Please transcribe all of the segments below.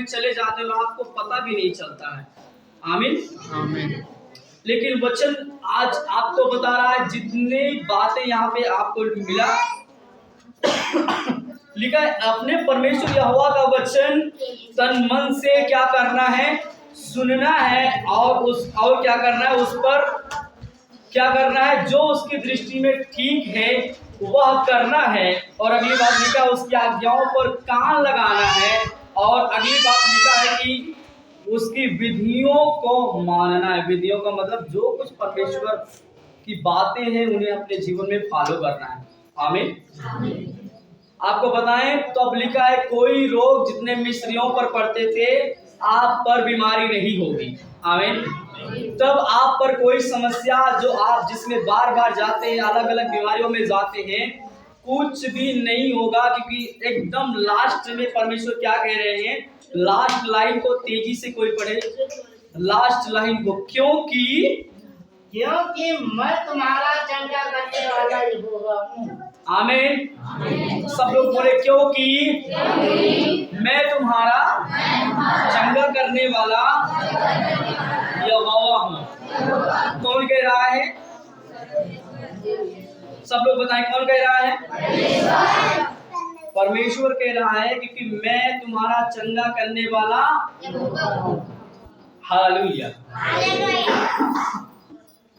में चले जाते हैं और आपको पता भी नहीं चलता है। आमीन आमीन। लेकिन वचन आज आपको बता रहा है, जितनी बातें यहाँ पे आपको मिला लिखा है, अपने परमेश्वर यहोवा का वचन तन मन से क्या करना है, सुनना है, और क्या करना है, उस पर क्या करना है, जो उसकी दृष्टि में ठीक है वह करना है। और अगली बात लिखा है, उसकी आज्ञाओं पर कान लगाना है। और अगली बात लिखा है कि उसकी विधियों को मानना है। विधियों का मतलब जो कुछ परमेश्वर की बातें हैं उन्हें अपने जीवन में फॉलो करना है। आमीन। आपको बताएं तो अब लिखा है, कोई रोग जितने मिस्रियों पर पड़ते थे आप पर बीमारी नहीं होगी। आमीन। तब आप पर कोई समस्या जो आप जिसमें बार बार जाते हैं, अलग अलग बीमारियों में जाते हैं, कुछ भी नहीं होगा, क्योंकि एकदम लास्ट में परमेश्वर क्या कह रहे हैं, लास्ट लाइन को तेजी से कोई पढ़े, लास्ट लाइन को, क्योंकि मैं तुम्हारा चंगा करने वाला यहोवा हूँ। आमीन। सब लोग बोले, क्योंकि मैं तुम्हारा चंगा करने वाला यहोवा हूँ। कौन कह रहा है? सब लोग बताएं, कौन कह रहा है? परमेश्वर कह रहा है, क्योंकि मैं तुम्हारा चंगा करने वाला। हालेलुया।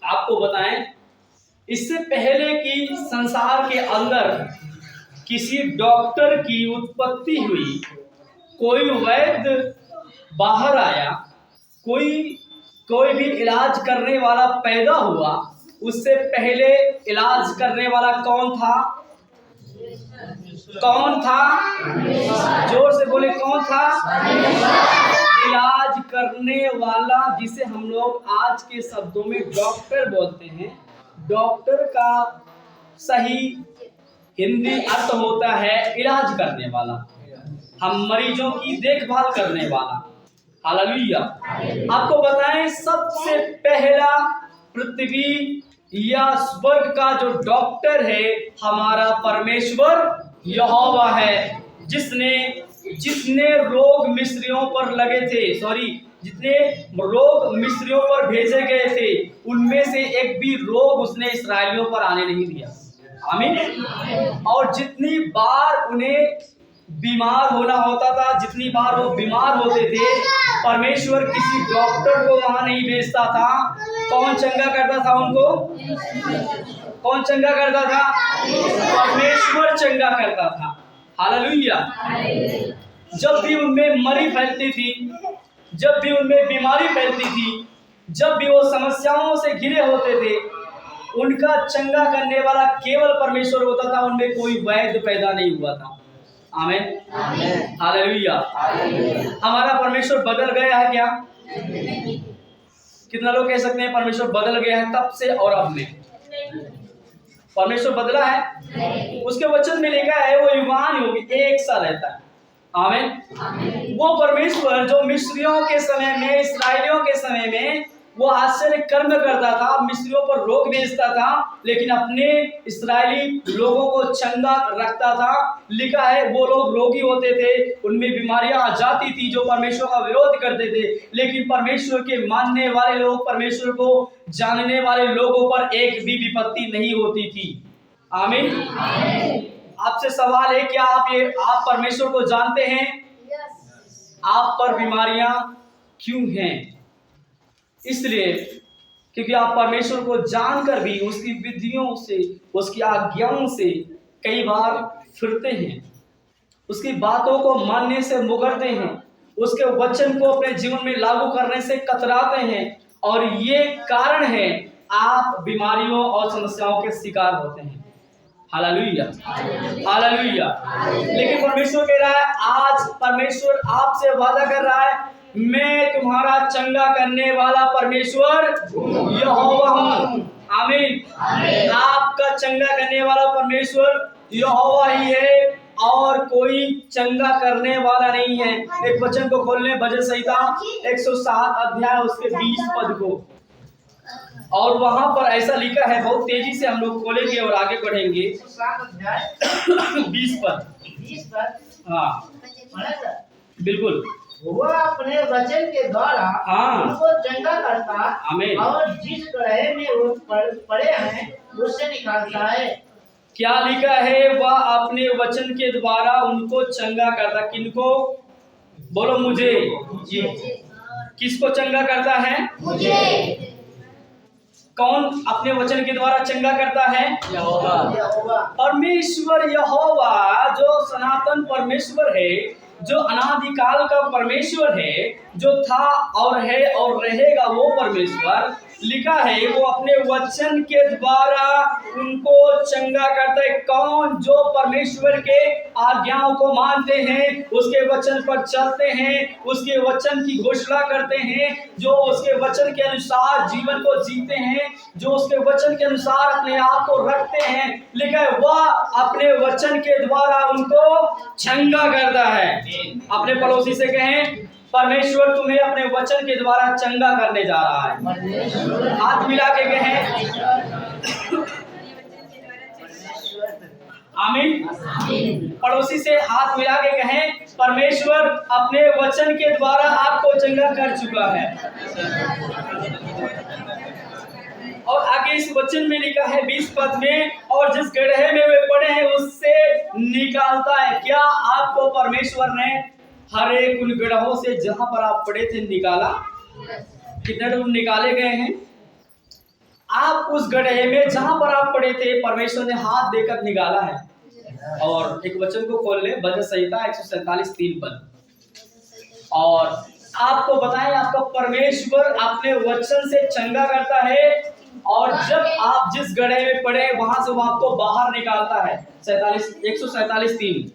आपको बताएं, इससे पहले कि संसार के अंदर किसी डॉक्टर की उत्पत्ति हुई, कोई वैद्य बाहर आया, कोई भी इलाज करने वाला पैदा हुआ, उससे पहले इलाज करने वाला कौन था? कौन था? जोर से बोले, कौन था? इलाज करने वाला, जिसे हम लोग आज के शब्दों में डॉक्टर बोलते हैं। डॉक्टर का सही हिंदी अर्थ होता है इलाज करने वाला, हम मरीजों की देखभाल करने वाला। हालेलुया। आपको बताएं, सबसे पहला पृथ्वी या स्वर्ग का जो डॉक्टर है हमारा परमेश्वर यहोवा है, जितने रोग मिस्रियों पर लगे थे, जितने रोग मिस्रियों पर भेजे गए थे, उनमें से एक भी रोग उसने इस्राएलियों पर आने नहीं दिया। आमीन। और जितनी बार उन्हें बीमार होना होता था, जितनी बार वो बीमार होते थे, परमेश्वर किसी डॉक्टर को वहां नहीं भेजता था। कौन चंगा करता था उनको? कौन चंगा करता था? परमेश्वर चंगा करता था। हालेलुया। जब भी उनमें मरी फैलती थी, जब भी उनमें बीमारी फैलती थी, जब भी वो समस्याओं से घिरे होते थे, उनका चंगा करने वाला केवल परमेश्वर होता था। उनमें कोई वैद्य पैदा नहीं हुआ था। आमीन। हालेलुया। हमारा परमेश्वर बदल गया है क्या? कितना लोग कह सकते हैं परमेश्वर बदल गया है तब से और अब में? परमेश्वर बदला है? उसके वचन में लिखा है वो युगान युग एक सा रहता है। आमीन। वो परमेश्वर जो मिस्रियों के समय में, इस्राएलियों के समय में वो आश्चर्य कर्म करता था, मिस्रियों पर रोग भेजता था, लेकिन अपने इस्राएली लोगों को चंगा रखता था। लिखा है वो लोग रोगी होते थे, उनमें बीमारियां आ जाती थी जो परमेश्वर का विरोध करते थे, लेकिन परमेश्वर के मानने वाले लोग, परमेश्वर को जानने वाले लोगों पर एक भी विपत्ति नहीं होती थी। आमीन। आपसे सवाल है, क्या आप परमेश्वर को जानते हैं? आप पर बीमारियां क्यों हैं? इसलिए क्योंकि आप परमेश्वर को जानकर भी उसकी विधियों से, उसकी आज्ञाओं से कई बार फिरते हैं, उसकी बातों को मानने से मुकरते हैं, उसके वचन को अपने जीवन में लागू करने से कतराते हैं, और ये कारण है आप बीमारियों और समस्याओं के शिकार होते हैं। हालेलुया। हालेलुया। लेकिन परमेश्वर कह रहा है, आज परमेश्वर आपसे वादा कर रहा है, मैं तुम्हारा चंगा करने वाला परमेश्वर यहोवा हूँ। आमीन। आपका चंगा करने वाला परमेश्वर यहोवा ही है और कोई चंगा करने वाला नहीं है। एक वचन को खोल लें, भजन संहिता 107 अध्याय उसके 20 पद को, और वहां पर ऐसा लिखा है, बहुत तेजी से हम लोग खोलेंगे और आगे बढ़ेंगे। 20 पद। हाँ बिल्कुल। वह अपने वचन के द्वारा हाँ। उनको चंगा करता आमीन। और जिस गड्ढे में वो पड़े हैं उससे निकालता है। क्या लिखा है? वह अपने वचन के द्वारा उनको चंगा करता। किनको? बोलो मुझे। जी। किसको चंगा करता है? मुझे। कौन अपने वचन के द्वारा चंगा करता है? यहोवा। परमेश्वर यहोवा, जो सनातन परमेश्वर है, जो अनादिकाल का परमेश्वर है, जो था और है और रहेगा, वो परमेश्वर लिखा है वो अपने वचन के द्वारा उनको चंगा करता है। कौन? जो परमेश्वर के आज्ञाओं को मानते हैं, उसके वचन पर चलते हैं, उसके वचन की घोषणा करते हैं, जो उसके वचन के अनुसार जीवन को जीते हैं, जो उसके वचन के अनुसार अपने आप को रखते हैं। लिखा है वह अपने वचन के द्वारा उनको चंगा करता है। अपने पड़ोसी से कहें, परमेश्वर तुम्हें अपने वचन के द्वारा चंगा करने जा रहा है। हाथ मिला के कहें आमीन। पड़ोसी से हाथ मिला के कहें, परमेश्वर अपने वचन के द्वारा आपको चंगा कर चुका है। और आगे इस वचन में लिखा है 20 पद में, और जिस गड्ढे में वे पड़े हैं उससे निकालता है। क्या आपको परमेश्वर ने हर एक उन गड्ढों से जहां पर आप पड़े थे निकाला? कितने लोग निकाले गए हैं? आप उस गड्ढे में जहां पर आप पड़े थे परमेश्वर ने हाथ देकर निकाला है। और एक वचन को खोल ले, भजन संहिता 147:3 पद। और आपको बताएं, आपका परमेश्वर अपने वचन से चंगा करता है, और जब आप जिस गड्ढे में पड़े वहां से वो आपको बाहर निकालता है। 147:3।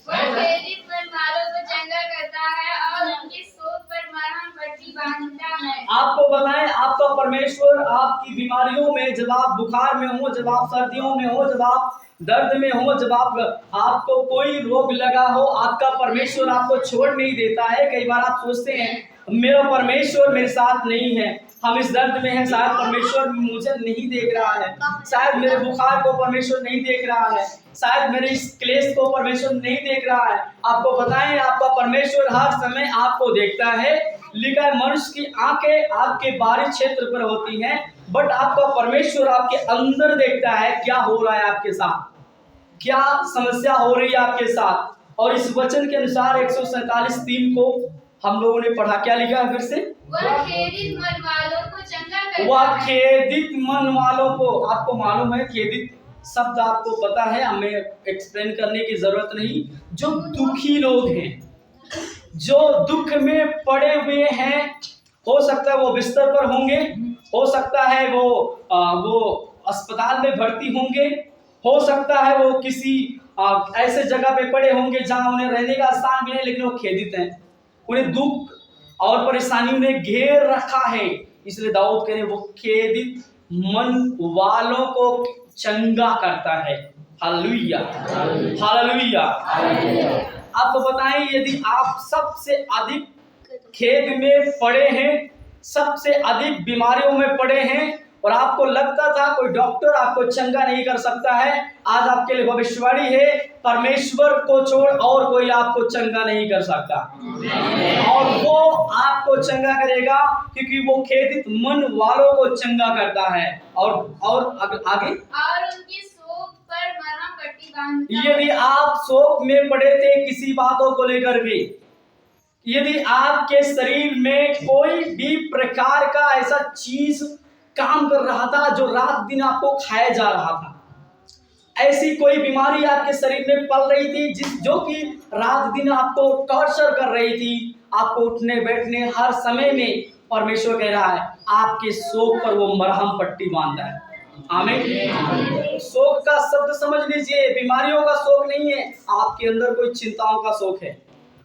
वह खेदित मन वालों को चंगा करता है और उनकी शोक पर मरहम पट्टी बांधता है। आपको बताएं, आपका परमेश्वर आपकी बीमारियों में, जब आप बुखार में हो, जब आप सर्दियों में हो, जब आप दर्द में हो, जब आपको कोई रोग लगा हो, आपका परमेश्वर आपको छोड़ नहीं देता है। कई बार आप सोचते हैं मेरा परमेश्वर मेरे साथ नहीं है, हम इस दर्द में हैं, शायद परमेश्वर मुझे नहीं देख रहा है, शायद मेरे बुखार को परमेश्वर नहीं देख रहा है, शायद मेरे इस क्लेश को परमेश्वर नहीं देख रहा है। आपको बताएं, आपका परमेश्वर हर समय आपको देखता है। लिखा है मनुष्य की आंखें आपके बाहरी क्षेत्र पर होती हैं, बट आपका परमेश्वर आपके अंदर देखता है क्या हो रहा है आपके साथ, क्या समस्या हो रही है आपके साथ। और इस वचन के अनुसार 147:3 को हम लोगों ने पढ़ा। क्या लिखा है फिर से? वह खेदित मन वालों को चंगा करता वह है। खेदित मन वालों को, आपको मालूम है खेदित शब्द आपको पता है, हमें एक्सप्लेन करने की जरूरत नहीं। जो दुखी लोग हैं, जो दुख में पड़े हुए हैं, हो सकता है वो बिस्तर पर होंगे, हो सकता है वो अस्पताल में भर्ती होंगे, हो सकता है वो किसी ऐसे जगह पे पड़े होंगे जहां उन्हें रहने का स्थान मिले, लेकिन वो खेदित हैं, उन्हें दुख और परेशानी ने घेर रखा है। इसलिए दाऊद कह रहे वो खेदित मन वालों को चंगा करता है। Hallelujah, hallelujah. आपको बताएं, यदि आप सबसे अधिक खेद में पड़े हैं, सबसे अधिक बीमारियों में पड़े हैं, और आपको लगता था कोई डॉक्टर आपको चंगा नहीं कर सकता है, आज आपके लिए भविष्यवाणी है, परमेश्वर को छोड़ और कोई आपको चंगा नहीं कर सकता। और वो आपको चंगा करेगा क्योंकि वो खेदित मन वालों को चंगा करता है। और आगे, और उनकी शोक पर मरहम पट्टी बांधता है। यदि आप शोक में पड़े थे किसी बातों को लेकर के, यदि आपके शरीर में कोई भी प्रकार का ऐसा चीज काम कर रहा था जो रात दिन आपको खाया जा रहा था, ऐसी कोई बीमारी आपके शरीर में पल रही थी जो कि रात दिन आपको टॉर्चर कर रही थी, आपको उठने बैठने हर समय में, परमेश्वर कह रहा है आपके शोक पर वो मरहम पट्टी बांधा है। आमीन। शोक का शब्द समझ लीजिए, बीमारियों का शोक नहीं है, आपके अंदर कोई चिंताओं का शोक है,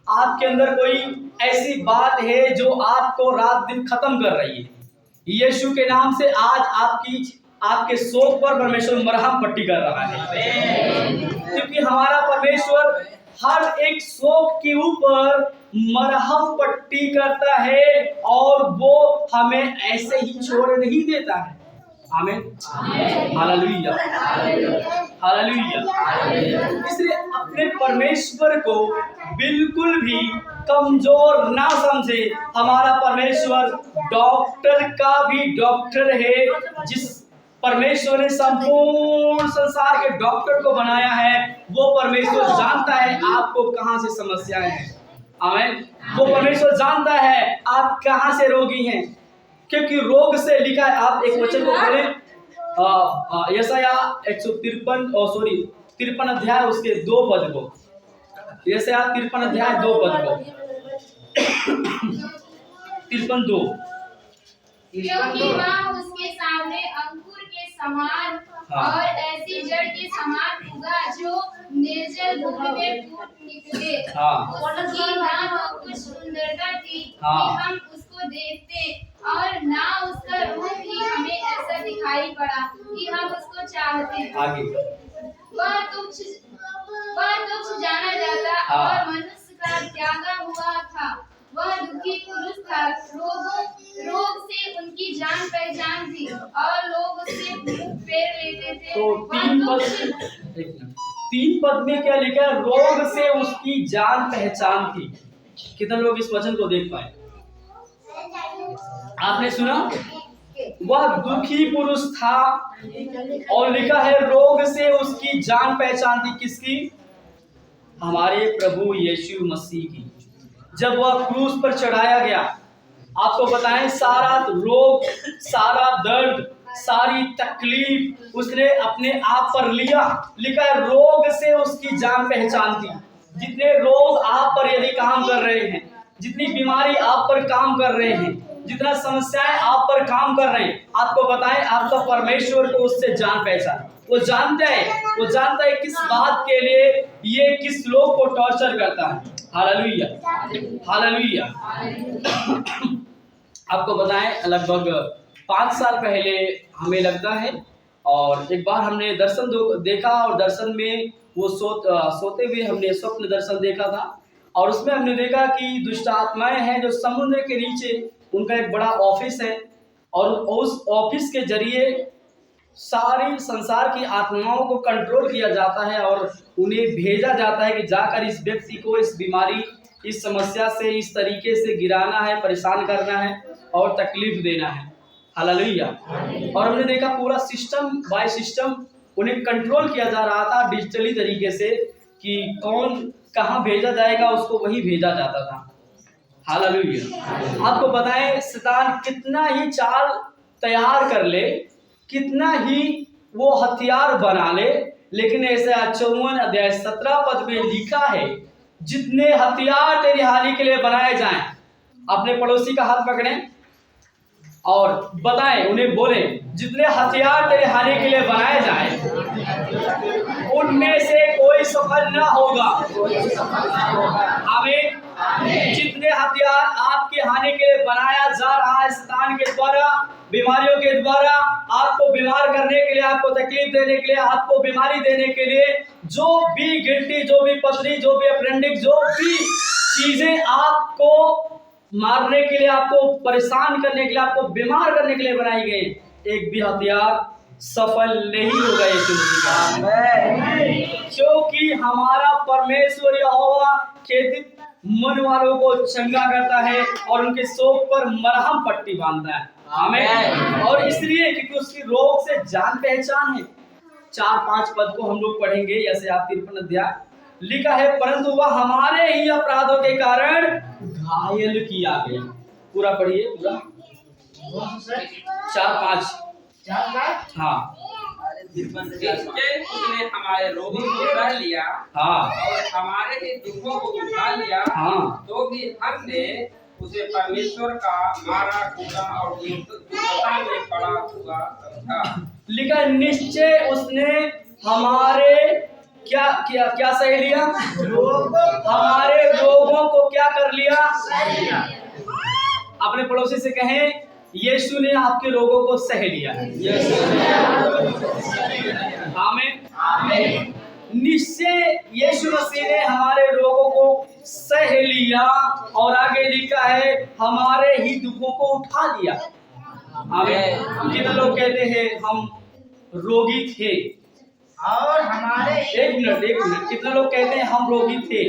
आपके अंदर कोई ऐसी बात है जो आपको रात दिन खत्म कर रही है। यीशु के नाम से आज आपके शोक पर परमेश्वर मरहम पट्टी कर रहा है, क्योंकि हमारा परमेश्वर हर एक शोक के ऊपर मरहम पट्टी करता है और वो हमें ऐसे ही छोड़ नहीं देता है। आमीन, हालेलुया, हालेलुया। इसलिए अपने परमेश्वर को बिल्कुल भी कमजोर ना समझे। हमारा परमेश्वर डॉक्टर का भी डॉक्टर है। जिस परमेश्वर ने संपूर्ण संसार के डॉक्टर को बनाया है, वो परमेश्वर जानता है आपको कहां से समस्याएं हैं। आमीन। वो परमेश्वर जानता है आप कहां से रोगी हैं, क्योंकि रोग से लिखा है। आप एक वचन को पढ़ें, यशाया 53 अध्याय उसके 2 पद को, यशाया 53 अध्याय 2 पद को 53:2। क्योंकि वह उसके सामने अंकुर के समान और ऐसी जड़ के समान उगा जो निर्जल भूमि में फूट निकले। उसकी ना कुछ सुंदरता थी कि हम उसको देखते, और ना उसका रूप ही हमें ऐसा दिखाई पड़ा कि हम उसको चाहते। वह तुच्छ जाना जाता और मनुष्य का त्यागा हुआ था। वह दुखी पुरुष था, रोग से उनकी जान पहचान थी, और लोग उससे मुंह फेर लेते थे। तो 3 पद में क्या लिखा है? रोग से उसकी जान पहचान थी। कितने लोग इस वचन को देख पाए? आपने सुना? वह दुखी पुरुष था, और लिखा है रोग से उसकी जान पहचान थी। किसकी? हमारे प्रभु यीशु मसीह की। जब वह क्रूस पर चढ़ाया गया, आपको बताएं, सारा रोग, सारा दर्द, सारी तकलीफ उसने अपने आप पर लिया। लिखा है रोग से उसकी जान पहचान थी। जितने रोग आप पर यदि काम कर रहे हैं, जितनी बीमारी आप पर काम कर रहे हैं, जितना समस्याएं आप पर काम कर रहे हैं, आपको बताएं आपका परमेश्वर को उससे जान पहचान। वो जानता है किस बात के लिए ये किस लोग को टॉर्चर करता है। Hallelujah, hallelujah. आपको बताएं, लगभग 5 साल पहले हमें लगता है, और एक बार हमने दर्शन देखा, और दर्शन में वो सोते हुए हमने स्वप्न दर्शन देखा था, और उसमें हमने देखा कि दुष्ट आत्माएं हैं जो समुद्र के नीचे, उनका एक बड़ा ऑफिस है, और उस ऑफिस के जरिए सारी संसार की आत्माओं को कंट्रोल किया जाता है, और उन्हें भेजा जाता है कि जाकर इस व्यक्ति को इस बीमारी, इस समस्या से इस तरीके से गिराना है, परेशान करना है और तकलीफ देना है। हालेलुया। और हमने देखा पूरा सिस्टम बाय सिस्टम उन्हें कंट्रोल किया जा रहा था डिजिटली तरीके से, कि कौन कहाँ भेजा जाएगा उसको वही भेजा जाता था। हालेलुया। आपको बताएं, शैतान कितना ही चाल तैयार कर ले, कितना ही वो हथियार बना ले, लेकिन ऐसे 54 अध्याय 17 पद में लिखा है, जितने हथियार तेरी हानि के लिए बनाए जाएं। अपने पड़ोसी का हाथ पकड़ें और बताएं, उन्हें बोले, जितने हथियार तेरे हानि के लिए बनाए जाएं, उनमें से कोई सफल ना होगा। आमीन। जितने हथियार आपकी हानि के लिए बनाया जा रहा है शैतान के द्वारा, बीमारियों के द्वारा, आपको बीमार करने के लिए, आपको तकलीफ देने के लिए, आपको बीमारी देने के लिए, जो भी गिल्टी, जो भी पथरी, जो भी अपेंडिक्स, जो भी चीजें आपको मारने के लिए, आपको परेशान करने के लिए, आपको बीमार करने के लिए बनाई गई, एक भी हथियार सफल नहीं होगा यीशु मसीह का। क्योंकि हमारा परमेश्वर यहोवा खेदित मन वालों को चंगा करता है और उनके शोक पर मरहम पट्टी बांधता है। आमीन। और इसलिए क्योंकि उसकी रोग से जान पहचान है। 4-5 पद को हम लोग पढ़ेंगे। जैसे आप 53 अध्याय लिखा है, परंतु वह हमारे ही अपराधों के कारण घायल किया गया। पूरा पढ़िए, पूरा 4-5। हाँ। उसने हमारे रोगों को सह लिया, हाँ, और हमारे ही दुखों को उठा लिया, हाँ, तो भी हमने उसे परमेश्वर का मारा कूदा और दुष्टता में पड़ा हुआ समझा। लिखा, निश्चय उसने हमारे क्या सह लिया? हमारे रोगों को क्या कर लिया? अपने पड़ोसी से कहें, यीशु ने आपके रोगों को सह लिया। आमीन। निश्चय यीशु मसीह ने हमारे रोगों को सह लिया, और आगे लिखा है हमारे ही दुखों को उठा लिया। आमीन। कितने लोग कहते हैं हम रोगी थे? और हमारे एक मिनट, कितने लोग कहते हैं हम रोगी थे?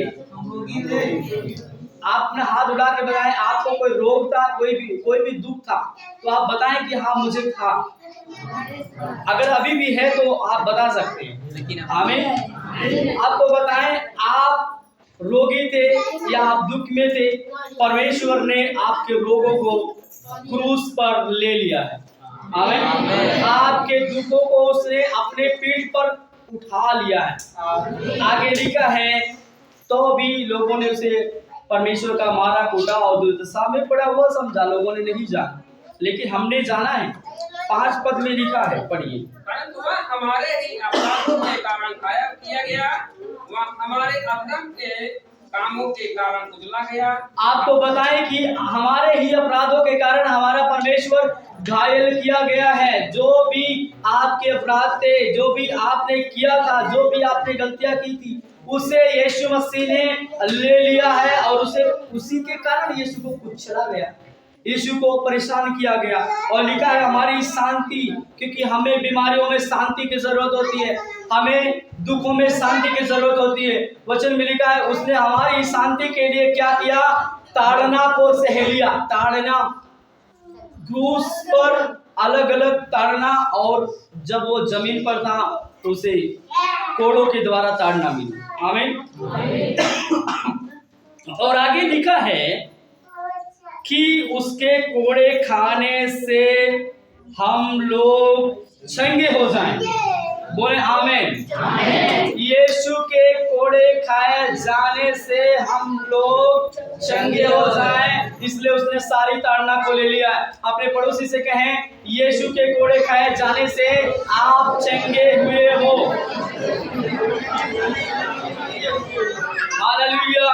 आप अपना हाथ उठा के बताएं, आपको कोई रोग था, कोई भी दुख था, तो आप बताएं कि हाँ मुझे था। अगर अभी भी है तो आप बता सकते हैं। आमीन। आपको बताएं आप रोगी थे या आप दुख में थे, परमेश्वर ने आपके रोगों को क्रूस पर ले लिया है। आमीन। आपके दुखों को उसने अपने पीठ पर उठा लिया है। आगे लिखा है तो भी लोगों ने उसे परमेश्वर का मारा कूटा और दुर्दशा में पड़ा हुआ समझा, लोगों ने नहीं जाना, लेकिन हमने जाना है। 5 पद में लिखा है, पढ़िए। परंतु वह हमारे ही अपराधों के कारण घायल किया गया, वह हमारे अधर्म के कामों के कारण कुचला गया। आपको बताएं कि हमारे ही अपराधों के कारण हमारा परमेश्वर घायल किया गया है। जो भी आपके अपराध थे, जो भी आपने किया था, जो भी आपने गलतियां की थी, उसे यीशु मसीह ने ले लिया है और उसे उसी के कारण यीशु को कुचला गया, यीशु को परेशान किया गया। और लिखा है हमारी शांति, क्योंकि हमें बीमारियों में शांति की जरूरत होती है, हमें दुखों में शांति की जरूरत होती है। वचन में लिखा है उसने हमारी शांति के लिए क्या किया, ताड़ना को सह लिया। ताड़ना, क्रूस पर अलग अलग ताड़ना, और जब वो जमीन पर था तो उसे कोड़ों के द्वारा ताड़ना मिली। आमीन। और आगे लिखा है कि उसके कोड़े खाने से हम लोग चंगे हो जाएं। बोले आमीन। यीशु के कोड़े खाए जाने से हम लोग चंगे हो जाएं, इसलिए उसने सारी ताड़ना को ले लिया। अपने पड़ोसी से कहें, यीशु के कोड़े खाए जाने से आप चंगे हुए हो। हालेलुया।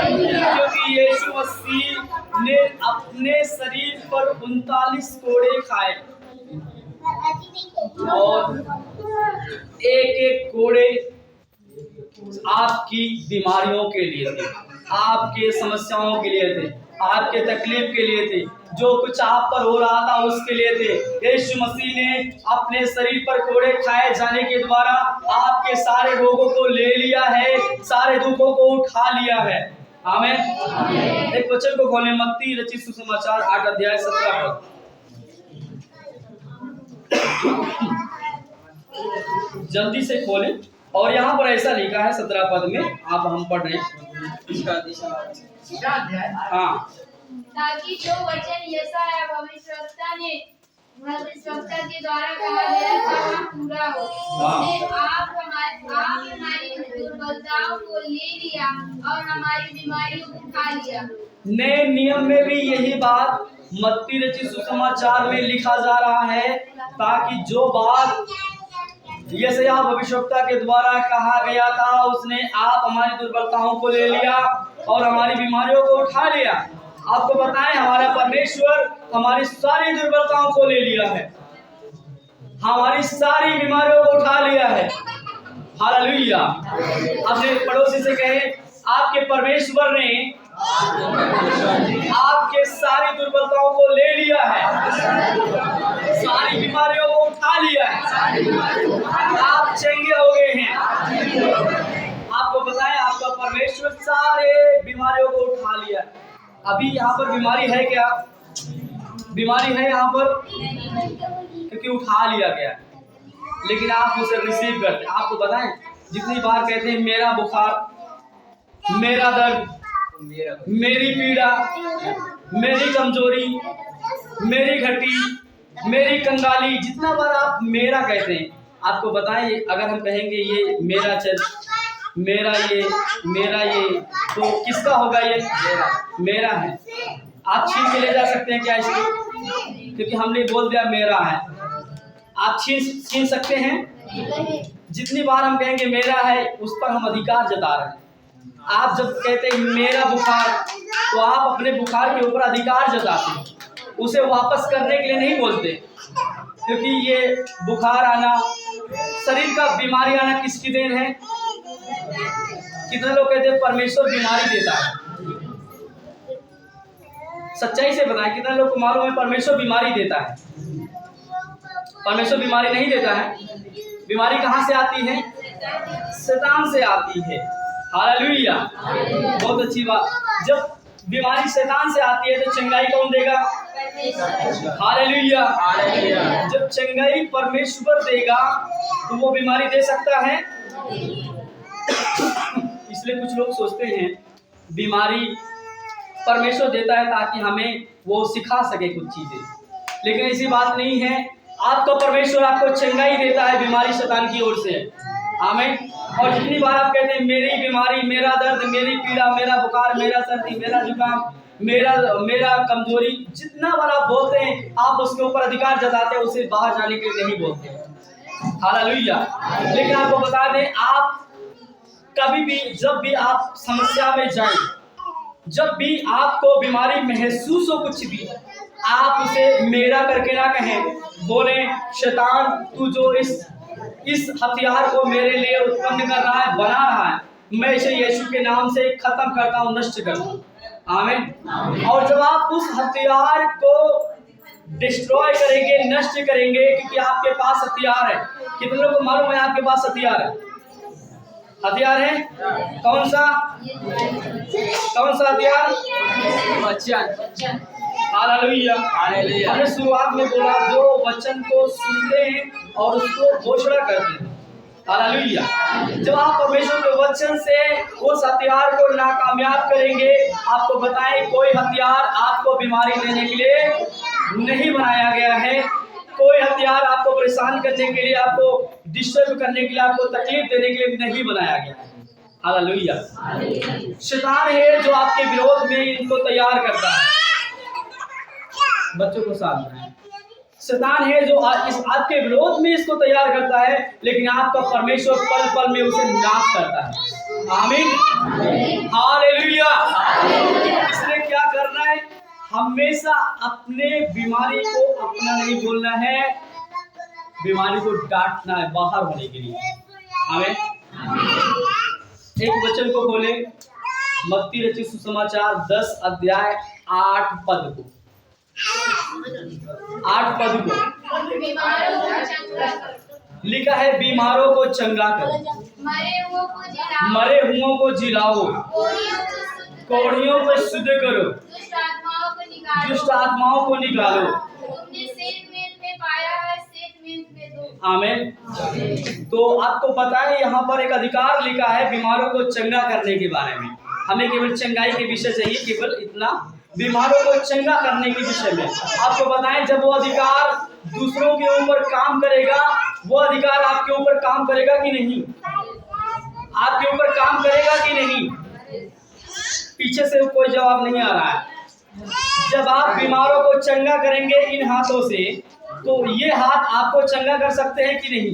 क्योंकि यीशु मसीह ने अपने शरीर पर 39 कोड़े खाए और एक कोड़े आपकी बीमारियों के लिए थे, आपके समस्याओं के लिए थे, आपके तकलीफ के लिए थे, जो कुछ आप पर हो रहा था उसके लिए थे। यीशु मसीह ने अपने शरीर पर कोड़े खाए जाने के द्वारा आपके सारे रोगों को ले लिया है, सारे दुखों को उठा लिया है। आमीन। एक वचन को खोलें, मत्ती रचित सुसमाचार 8 अध्याय 17 पद। जल्दी से खोलें। और यहाँ पर ऐसा लिखा है 17 पद में, आप हम पढ़ रहे हैं। हाँ, ताकि जो वचन यशायाह भविष्यवक्ता के द्वारा कहा गया था वह पूरा हो। उसने आप हमारी दुर्बलताओं को ले लिया और हमारी बीमारियों को उठा लिया। नए नियम में भी यही बात मत्ती रचित सुसमाचार में लिखा जा रहा है, ताकि जो बात यशायाह भविष्यवक्ता के द्वारा कहा गया था, उसने आप हमारी दुर्बलताओं को ले लिया और हमारी बीमारियों को उठा लिया। आपको बताएं, हमारा परमेश्वर हमारी सारी दुर्बलताओं को ले लिया है, हमारी सारी बीमारियों को उठा लिया है। हालेलुया। अपने पड़ोसी से कहें, आपके परमेश्वर ने आपके सारी दुर्बलताओं को ले लिया है, सारी बीमारियों को उठा लिया है, आप चंगे हो गए हैं। आपको बताएं, आपका परमेश्वर सारे बीमारियों को उठा लिया। अभी यहाँ पर बीमारी है क्या? बीमारी है यहाँ पर, क्योंकि उठा लिया गया, लेकिन आप उसे रिसीव करते। आपको बताएं, जितनी बार कहते हैं मेरा बुखार, मेरा दर्द, मेरी पीड़ा, मेरी कमजोरी, मेरी घटी, मेरी कंगाली, जितना बार आप मेरा कहते हैं, आपको बताएं, अगर हम कहेंगे ये मेरा चर्च, मेरा ये, तो किसका होगा? ये मेरा है। आप छीन के ले जा सकते हैं क्या इसको? क्योंकि हमने बोल दिया मेरा है। आप छीन सकते हैं? जितनी बार हम कहेंगे मेरा है, उस पर हम अधिकार जता रहे हैं। आप जब कहते हैं मेरा बुखार, तो आप अपने बुखार के ऊपर अधिकार जताते हैं, उसे वापस करने के लिए नहीं बोलते। क्योंकि ये बुखार आना, शरीर का बीमारी आना किसकी देन है? कितने लोग कहते हैं परमेश्वर बीमारी देता है? सच्चाई से बताएं, कितने लोग को मालूम है परमेश्वर बीमारी देता है? परमेश्वर बीमारी नहीं देता है। बीमारी कहाँ से आती है? शैतान से आती है। हालेलुया। बहुत अच्छी बात। जब बीमारी शैतान से आती है तो चंगाई कौन देगा? हालेलुया। जब चंगाई परमेश्वर देगा तो वो बीमारी दे सकता है? इसलिए कुछ लोग सोचते हैं बीमारी परमेश्वर देता है ताकि हमें वो सिखा सके कुछ चीजें, लेकिन ऐसी बात नहीं है। आपका परमेश्वर आपको चंगाई देता है बीमारी शैतान की ओर से। आमीन। और जितनी बार आप कहते हैं मेरी बीमारी, मेरा दर्द, मेरी पीड़ा, मेरा बुखार, मेरा सर्दी, मेरा जुकाम, मेरा कमजोरी, जितना बार आप बोलते हैं आप उसके ऊपर अधिकार जताते हैं, उसे बाहर जाने के लिए नहीं बोलते। हालेलुया। लेकिन आपको बता दें, आप कभी भी जब भी आप समस्या में जाएं, जब भी आपको बीमारी महसूस हो कुछ भी, आप उसे मेरा करके ना कहें, बोले शैतान तू जो इस हथियार को मेरे लिए उत्पन्न कर रहा है, बना रहा है, मैं इसे यीशु के नाम से खत्म करता हूँ, नष्ट करता हूँ। आमीन। और जब आप उस हथियार को डिस्ट्रॉय करेंगे, नष्ट करेंगे, क्योंकि आपके पास हथियार है। कितने लोगों को मालूम है आपके पास हथियार है? हथियार है कौन सा? कौन सा हथियार? वचन। हालेलुया। हमने शुरुआत में बोला जो वचन को सुनते हैं और उसको घोषणा करते हैं। हालेलुया। जब आप परमेश्वर के वचन से उस हथियार को नाकामयाब करेंगे, आपको बताएं कोई हथियार आपको बीमारी देने के लिए नहीं बनाया गया है। कोई हथियार आपको परेशान करने के लिए, आपको डिस्टर्ब करने के लिए, आपको तकलीफ देने के लिए नहीं बनाया गया है। हालेलुया। शैतान है जो आपके विरोध में इनको तैयार करता है। बच्चों को सामने शैतान है जो आपके विरोध में इसको तैयार करता है, लेकिन आपका परमेश्वर पल पल में उसे नाश करता है। आमीन। हालेलुया। इसलिए क्या करना है? हमेशा अपने बीमारी को अपना नहीं बोलना है, बीमारी को डांटना है बाहर होने के लिए। आमीन। एक वचन को खोले, मत्ती रचित सुसमाचार 10 अध्याय 8 पद को। 8 पद को लिखा है, बीमारों को चंगा करो, मरे हुओं को जिलाओ, कोढ़ियों को शुद्ध करो, दुष्ट आत्माओं को निकालो। आमीन। तो आपको पता है यहाँ पर एक अधिकार लिखा है बीमारों को चंगा करने के बारे में। हमें केवल चंगाई के विषय चाहिए, केवल इतना, बीमारों को चंगा करने के विषय में। आपको बताएं जब वो अधिकार दूसरों के ऊपर काम करेगा, वो अधिकार आपके ऊपर काम करेगा कि नहीं? आपके ऊपर काम करेगा कि नहीं? पीछे से कोई जवाब नहीं आ रहा है। जब आप बीमारों को चंगा करेंगे इन हाथों से, तो ये हाथ आपको चंगा कर सकते हैं कि नहीं?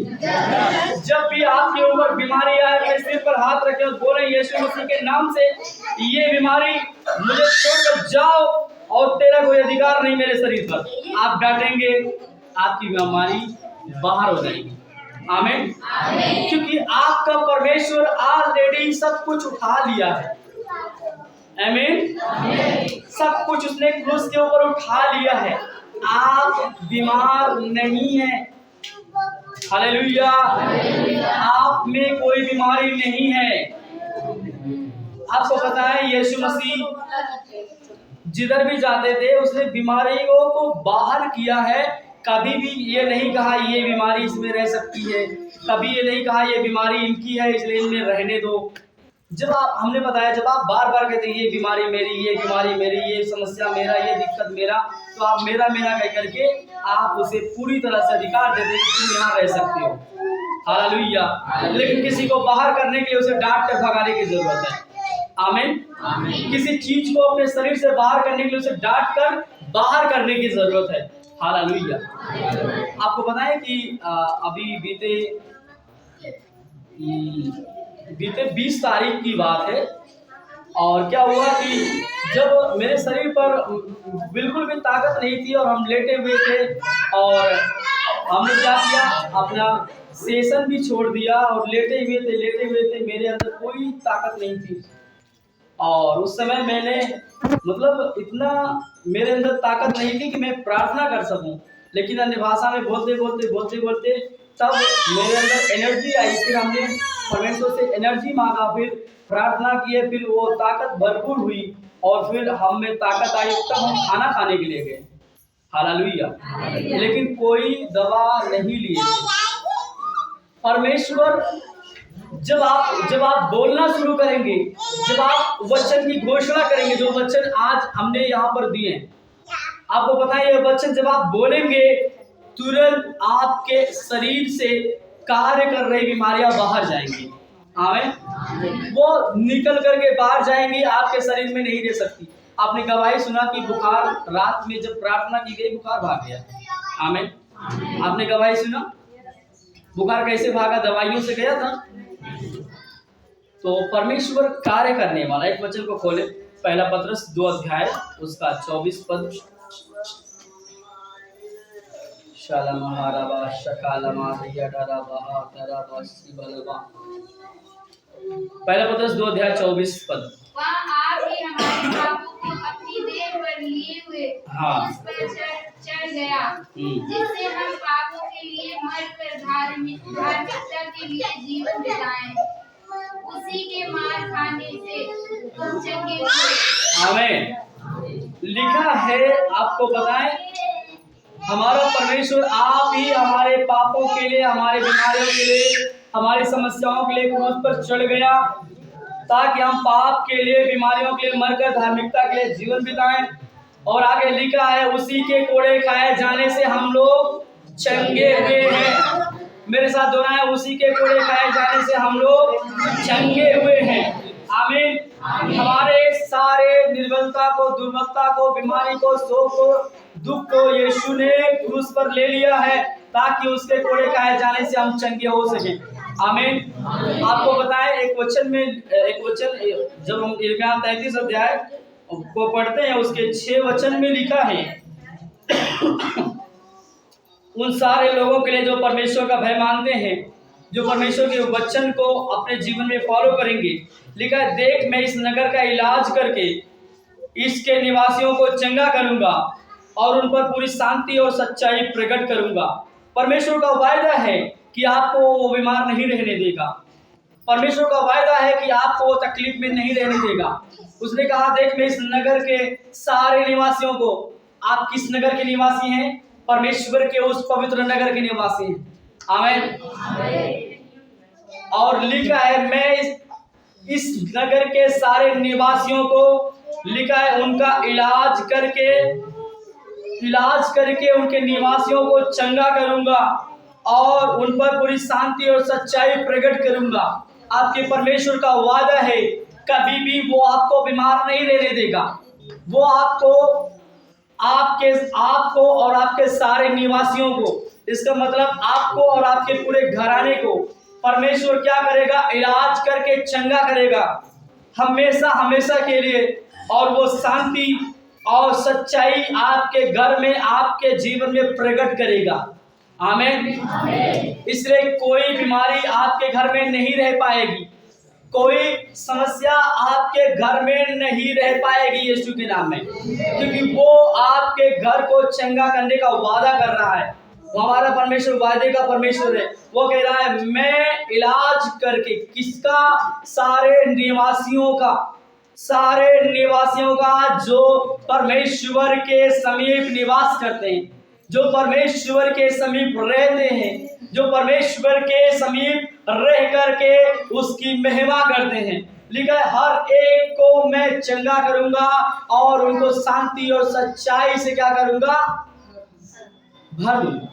जब भी आपके ऊपर बीमारी आए, अपने सिर पर हाथ रखें और बोले यीशु मसीह के नाम से ये बीमारी मुझे छोड़कर जाओ और तेरा कोई अधिकार नहीं मेरे शरीर पर। आप डांटेंगे, आपकी बीमारी बाहर हो जाएगी। आमीन। क्योंकि आपका परमेश्वर ऑलरेडी सब कुछ उठा लिया है। आमीन। सब कुछ उसने क्रूस के ऊपर उठा लिया है। आप बीमार नहीं हैं। हालेलुया। आप में कोई बीमारी नहीं है। आपको पता है यीशु मसीह जिधर भी जाते थे उसने बीमारियों को बाहर किया है। कभी भी ये नहीं कहा ये बीमारी इसमें रह सकती है, कभी ये नहीं कहा ये बीमारी इनकी है इसलिए इनमें रहने दो। हमने बताया जब आप बार बार कहते हैं ये बीमारी मेरी, ये बीमारी मेरी, ये समस्या मेरा, ये दिक्कत मेरा, तो आप मेरा मेरा कह करके आप उसे पूरी तरह से अधिकार दे दें कि तुम यहाँ रह सकते हो। हालेलुया। लेकिन किसी को बाहर करने के लिए उसे डांट कर भगाने की जरूरत है। आमीन। किसी चीज को अपने शरीर से बाहर करने के लिए उसे डांट कर बाहर करने की जरूरत है। हालेलुया। आपको पता है कि अभी बीते 20 तारीख की बात है, और क्या हुआ कि जब मेरे शरीर पर बिल्कुल भी ताकत नहीं थी और हम लेटे हुए थे, और हमने क्या किया, अपना सेशन भी छोड़ दिया और लेटे हुए थे, मेरे अंदर कोई ताकत नहीं थी। और उस समय मैंने मतलब इतना मेरे अंदर ताकत नहीं थी कि मैं प्रार्थना कर सकूं, लेकिन अन्य भाषा में बोलते तब मेरे अंदर एनर्जी आई। फिर हमने परमेश्वर से एनर्जी मांगा, फिर प्रार्थना किए, फिर वो ताकत भरपूर हुई और फिर हम में ताकत आई, तब हम खाना खाने के लिए गए। हालेलुया। लेकिन कोई दवा नहीं लिए। परमेश्वर जब आप बोलना शुरू करेंगे, जब आप वचन की घोषणा करेंगे, जो वचन आज हमने यहाँ पर दिए हैं, आपको पता है ये वचन जब आप बोलेंगे तुरंत आपके शरीर से कार्य कर रही बीमारियां बाहर जाएंगी। आमीन। वो निकल करके बाहर जाएंगी, आपके शरीर में नहीं रह सकती। आपने गवाही सुना कि बुखार, रात में जब प्रार्थना की गई बुखार भाग गया। आमीन। आपने गवाही सुना बुखार कैसे भागा? दवाइयों से गया था। तो परमेश्वर कार्य करने वाला, एक वचन को खोले, पहला पत्रस 2 अध्याय उसका 24 पद। पहला पत्रस 2 अध्याय 24 पद। वहाँ आप ही हमारे पापों को अपनी देह पर लिए हुए उस पर चढ़ गया, जिससे हम पापों के लिए मरकर धार्मिकता के लिए जीवन बिताएं। उसी के मार खाने से तुम चंगे हुए। आमीन। लिखा है, आपको बताएं, हमारा परमेश्वर आप ही हमारे पापों के लिए, हमारे बीमारियों के लिए, हमारी समस्याओं के लिए क्रूस पर चढ़ गया, ताकि हम पाप के लिए, बीमारियों के लिए मरकर धार्मिकता के लिए जीवन बिताएं। और आगे लिखा है, उसी के कोड़े खाए जाने से हम लोग चंगे हुए हैं। मेरे साथ दोहराएं, उसी के कोड़े खाए जाने से हम लोग चंगे हुए हैं। आमीन। हमारे सारे निर्बलता को, दुर्बलता को, बीमारी को, शोक को, दुख को यीशु ने क्रूस पर ले लिया है, ताकि उसके कोड़े खाए जाने से हम चंगे हो सकें। आमीन। आपको बताएं, एक वचन जब हम यिर्मयाह 33 अध्याय को पढ़ते हैं, उसके 6 वचन में लिखा है उन सारे लोगों के लिए जो परमेश्वर का भय मानते हैं, जो परमेश्वर के वचन को अपने जीवन में फॉलो करेंगे। लिखा है, देख मैं इस नगर का इलाज करके इसके निवासियों को चंगा करूंगा और उन पर पूरी शांति और सच्चाई प्रकट करूंगा। परमेश्वर का वायदा है कि आपको वो बीमार नहीं रहने देगा। परमेश्वर का वायदा है कि आपको वो तकलीफ में नहीं रहने देगा। उसने कहा, देख मैं इस नगर के सारे निवासियों को, आप किस नगर के निवासी हैं? परमेश्वर के उस पवित्र नगर के निवासी हैं। आमीन। और लिखा है, मैं इस नगर के सारे निवासियों को, लिखा है, उनका इलाज करके उनके निवासियों को चंगा करूंगा और उन पर पूरी शांति और सच्चाई प्रकट करूंगा। आपके परमेश्वर का वादा है, कभी भी वो आपको बीमार नहीं रहने देगा। वो आपको और आपके सारे निवासियों को, इसका मतलब आपको और आपके पूरे घराने को परमेश्वर क्या करेगा? इलाज करके चंगा करेगा, हमेशा के लिए। और वो शांति और सच्चाई आपके घर में, आपके जीवन में प्रकट करेगा। आमीन। इसलिए कोई बीमारी आपके घर में नहीं रह पाएगी, कोई समस्या आपके घर में नहीं रह पाएगी यीशु के नाम में, क्योंकि वो आपके घर को चंगा करने का वादा कर रहा है। वो हमारा परमेश्वर वादे का परमेश्वर है। वो कह रहा है, मैं इलाज करके किसका? सारे निवासियों का जो परमेश्वर के समीप निवास करते हैं, जो परमेश्वर के समीप रहते हैं, जो परमेश्वर के समीप रह करके उसकी महिमा करते हैं। लिखा है, हर एक को मैं चंगा करूंगा और उनको शांति और सच्चाई से क्या करूंगा? भर दूंगा।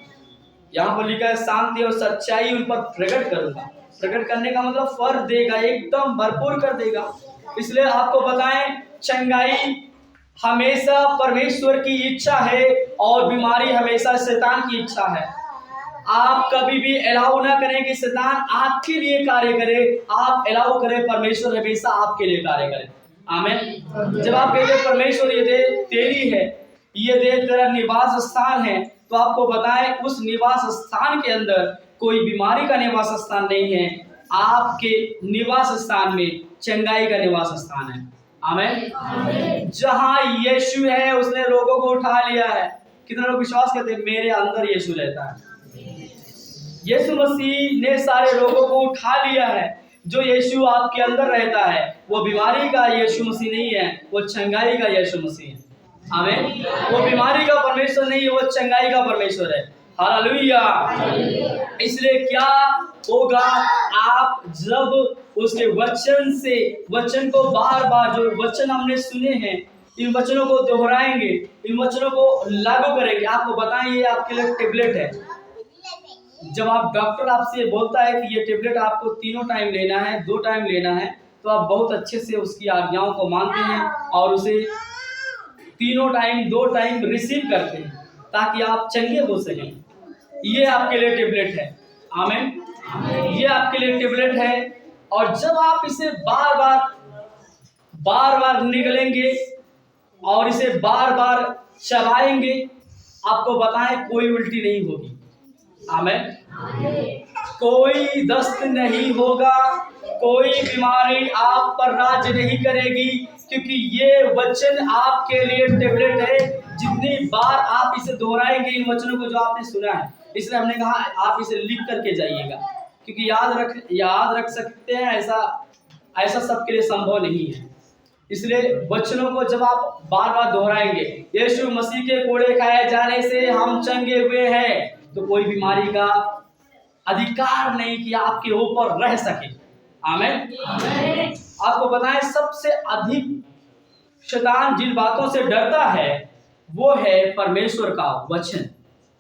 यहाँ पर लिखा है, शांति और सच्चाई उन पर प्रकट करूंगा। प्रकट करने का मतलब फल देगा, एकदम भरपूर कर देगा। इसलिए आपको बताएं, चंगाई हमेशा परमेश्वर की इच्छा है और बीमारी हमेशा शैतान की इच्छा है। आप कभी भी अलाउ ना करें कि शैतान आपके लिए कार्य करे, आप अलाउ करें परमेश्वर हमेशा आपके लिए कार्य करे। आमीन। जब आप कहते हैं परमेश्वर ये देह तेरी है, ये देह तेरा निवास स्थान है, तो आपको बताएं उस निवास स्थान के अंदर कोई बीमारी का निवास स्थान नहीं है। आपके निवास स्थान में चंगाई का निवास स्थान है। आमीन। जहां यीशु है उसने लोगों को उठा लिया है। कितने लोग विश्वास करते हैं मेरे अंदर यीशु रहता है? यीशु मसीह ने सारे लोगों को उठा लिया है। जो यीशु आपके अंदर रहता है वो बीमारी का यीशु मसीह नहीं है, वो चंगाई का यीशु मसीह है। आमीन। वो बीमारी का परमेश्वर नहीं है, वो चंगाई का परमेश्वर है। हालेलुया। इसलिए क्या होगा, आप जब उसके वचन से, वचन को बार बार, जो वचन हमने सुने हैं, इन वचनों को दोहराएंगे, इन वचनों को लागू करेंगे। आपको बताएं, ये आपके लिए टेबलेट है। जब आप डॉक्टर आपसे बोलता है कि ये टेबलेट आपको 3 टाइम लेना है, 2 टाइम लेना है, तो आप बहुत अच्छे से उसकी आज्ञाओं को मानते हैं और उसे 3 टाइम 2 टाइम रिसीव करते हैं ताकि आप चंगे हो सकें। ये आपके लिए टेबलेट है। आमीन। ये आपके लिए टेबलेट है। और जब आप इसे बार बार निगलेंगे और इसे बार बार चबाएंगे, आपको बताएं कोई उल्टी नहीं होगी। आमीन। कोई दस्त नहीं होगा, कोई बीमारी आप पर राज नहीं करेगी, क्योंकि ये वचन आपके लिए टेबलेट है। जितनी बार आप इसे दोहराएंगे इन वचनों को जो आपने सुना है, इसलिए हमने कहा आप इसे लिख करके जाइएगा, क्योंकि याद रख सकते हैं ऐसा सबके लिए संभव नहीं है। इसलिए वचनों को जब आप बार बार दोहराएंगे, यीशु मसीह के कोड़े खाए जाने से हम चंगे हुए हैं, तो कोई बीमारी का अधिकार नहीं कि आपके ऊपर रह सके। आमीन। आपको बताएं, सबसे अधिक शैतान जिन बातों से डरता है वो है परमेश्वर का वचन।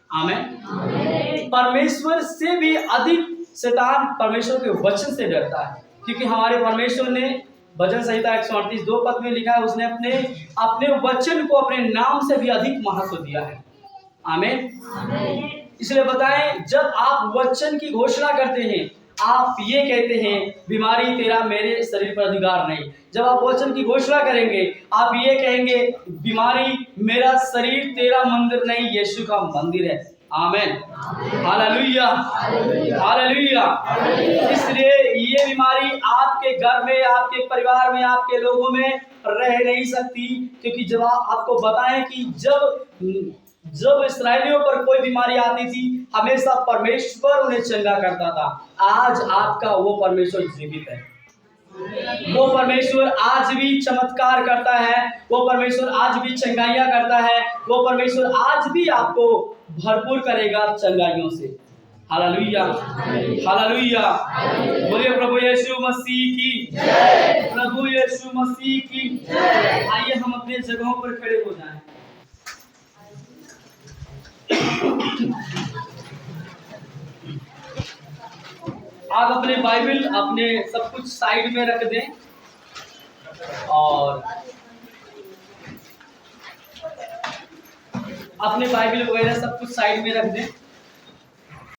आमीन। परमेश्वर से भी अधिक शैतान परमेश्वर के वचन से डरता है, क्योंकि हमारे परमेश्वर ने भजन संहिता 138:2 में लिखा है, उसने अपने वचन को अपने नाम से भी अधिक महत्व दिया है। आमीन। इसलिए बताएं, जब आप वचन की घोषणा करते हैं, आप ये कहते हैं बीमारी तेरा मेरे शरीर पर अधिकार नहीं। जब आप वचन की घोषणा करेंगे, आप ये कहेंगे बीमारी मेरा शरीर तेरा मंदिर नहीं, यीशु का मंदिर है। आमीन। हालेलुया। हालेलुया। इसलिए ये बीमारी आपके घर में, आपके परिवार में, आपके लोगों में रह नहीं सकती, क्योंकि जब आपको बताएं कि जब इस्राएलियों पर कोई बीमारी आती थी, हमेशा परमेश्वर उन्हें चंगा करता था। आज आपका वो परमेश्वर जीवित है। वो परमेश्वर आज भी चमत्कार करता है, वो परमेश्वर आज भी चंगाइयां करता है, वो परमेश्वर आज भी आपको भरपूर करेगा चंगाइयों से। हालेलुया। हालेलुया। बोलिए प्रभु यीशु मसीह की जय। प्रभु यीशु मसीह की जय। आइए हम अपने जगहों पर खड़े हो जाएं। आप अपने बाइबल, अपने सब कुछ साइड में रख दें और अपने बाइबल वगैरह सब कुछ साइड में रख दें।